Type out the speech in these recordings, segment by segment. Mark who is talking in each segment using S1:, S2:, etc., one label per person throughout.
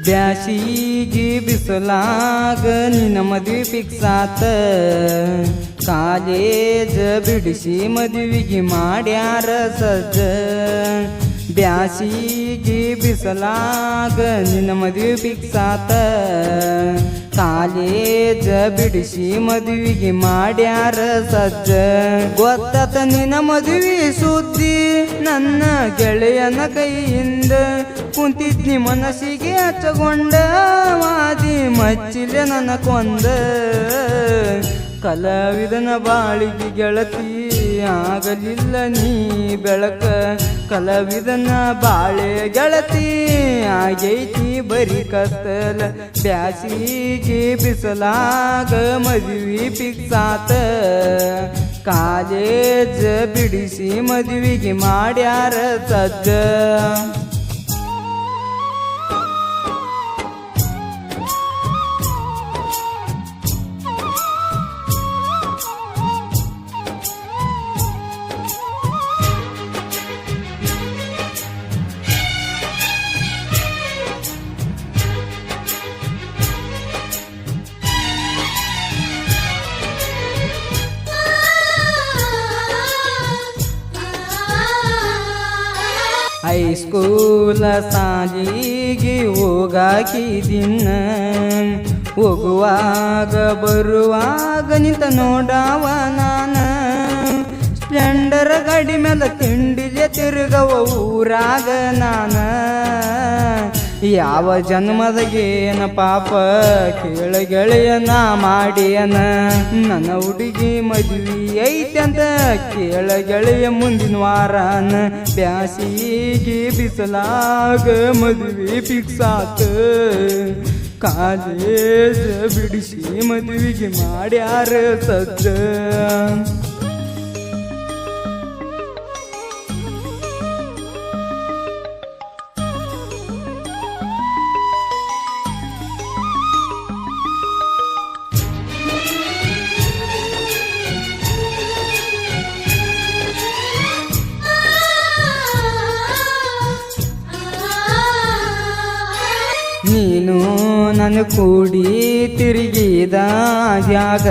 S1: ಬ್ಯಾಸಿಗಿ ಬಿಸಲಾಗ ನಿನ್ನ ಮದ್ವಿ ಫಿಕ್ಸ್ ಆತ. ಕಾಲೇಜ ಬಿಡಿಸಿ ಮದುವಿಗೆ ಮಾಡ್ಯಾರ ಸಜ್ಜ. ಬ್ಯಾಸಿಗಿ ಬಿಸಲಾಗ ನಿನ್ನ ಮದ್ವಿ ಫಿಕ್ಸ್ ಆತ. ಕಾಲೇಜ ಬಿಡಿಸಿ ಮದುವಿಗೆ ಮಾಡ್ಯಾರ ಸಜ್ಜ. ಗೊತ್ತಾತ ನಿನ್ನ ಮದುವೆ ಸುದ್ದಿ ನನ್ನ ಗೆಳೆಯನ ಕೈಯಿಂದ. ಕುಂತಿದ್ನಿ ಮನಸ್ಸಿಗೆ ಹಚ್ಚಗೊಂಡ ವಾದಿ ಮಚ್ಚಿಲೆ ನನ್ನ ಕೊಂದ. ಕಲಾವಿದನ ಬಾಳಿಗೆ ಗೆಳತಿ ಆಗಲಿಲ್ಲ ನೀ ಬೆಳಕ. ಕಲಾವಿದನ ಬಾಳೆ ಗೆಳತಿ ಆಗೈತಿ ಬರಿ ಕತ್ತಲ. ಬ್ಯಾಸಿಗೆ ಬಿಸಲಾಗ ಮದುವೆ ಫಿಕ್ಸ್ ಆತ. ಕಾಲೇಜ ಬಿಡಿಸಿ ಮದುವೆಗೆ ಮಾಡ್ಯಾರ ಸಜ್ಜ. ಹೈಸ್ಕೂಲ ಸಾಲಿಗೆ ಹೋಗಾಕಿದಿನ್ನ. ಹೋಗುವಾಗ ಬರುವಾಗ ನಿಂತ ನೋಡವ ನಾನ. ಸ್ಪ್ಲೆಂಡರ್ ಗಾಡಿ ಮೇಲೆ ತಿಂಡಿಲೆ ತಿರುಗವ ಊರಾಗ ನಾನ. ಯಾವ ಜನ್ಮದಗೇನ ಪಾಪ ಕೇಳ ಗೆಳೆಯನ ಮಾಡ್ಯಾನ. ನನ್ನ ಹುಡುಗಿ ಮದುವೆ ಐತಂತ ಕೇಳ ಗೆಳೆಯ ಮುಂದಿನ ವಾರನ. ಬ್ಯಾಸಿಗೆ ಬಿಸಲಾಗ ಮದುವೆ ಫಿಕ್ಸ್ ಆತ. ಕಾಲೇಜ ಬಿಡಿಸಿ ಮದುವೆಗೆ ಮಾಡ್ಯಾರ ಸಜ್ಜ. ನೀನು ನನ್ನ ಕೂಡಿ ತಿರುಗಿದ ಜಾಗ.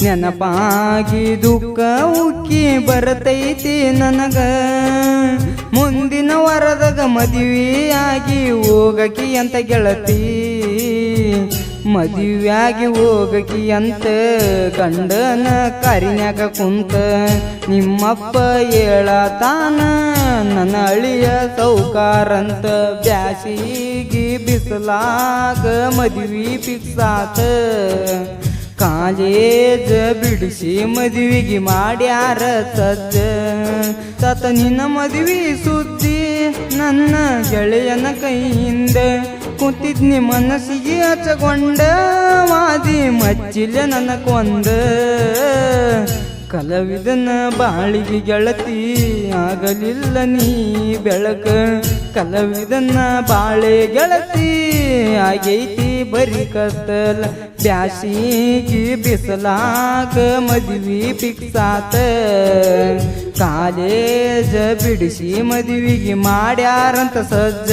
S1: ನೆನಪಾಗಿ ದುಃಖ ಉಕ್ಕಿ ಬರತೈತಿ ನನಗ. ಮುಂದಿನ ವಾರದಾಗ ಮದುವೆಯಾಗಿ ಹೋಗಕಿ ಅಂತ ಗೆಳತಿ. ಮದುವೆಯಾಗಿ ಹೋಗಕಿ ಅಂತ ಗಂಡನ ಕಾರಿನ್ಯಾಗ ಕುಂತ. ನಿಮ್ಮಪ್ಪ ಹೇಳತಾನ ನನ್ನ ಅಳಿಯ ಸೌಕಾರಂತ. ಬ್ಯಾಸಿಗಿ ಬಿಸಲಾಗ ಮದುವೆ ಫಿಕ್ಸ್ ಆತ. ಕಾಲೇಜ ಬಿಡಿಸಿ ಮದುವೆಗೆ ಮಾಡ್ಯಾರ ಸಜ್ಜ. ತಾತ ನಿನ್ನ ಮದುವೆ ಸುದ್ದಿ ನನ್ನ ಗೆಳೆಯನ ಕೈಯಿಂದ. ಕುಂತಿದ್ನಿ ಮನಸ್ಸಿಗೆ ಹಚ್ಚಗೊಂಡ ವಾದಿ ಮಚ್ಚಿಲೆ ನನ್ನ ಕೊಂದ. ಕಲಾವಿದನ ಬಾಳಿಗೆ ಗೆಳತಿ ಆಗಲಿಲ್ಲ ನೀ ಬೆಳಕ. ಕಲಾವಿದನ ಬಾಳೆ ಗೆಳತಿ ಆಗೈತಿ ಬರಿ ಕತ್ತಲ. ಬ್ಯಾಸಿಗೆ ಬಿಸಲಾಗ ಮದುವೆ ಫಿಕ್ಸ್ ಆತ. ಕಾಲೇಜ ಬಿಡಿಸಿ ಮದುವೆಗೆ ಮಾಡ್ಯಾರಂತ ಸಜ್ಜ.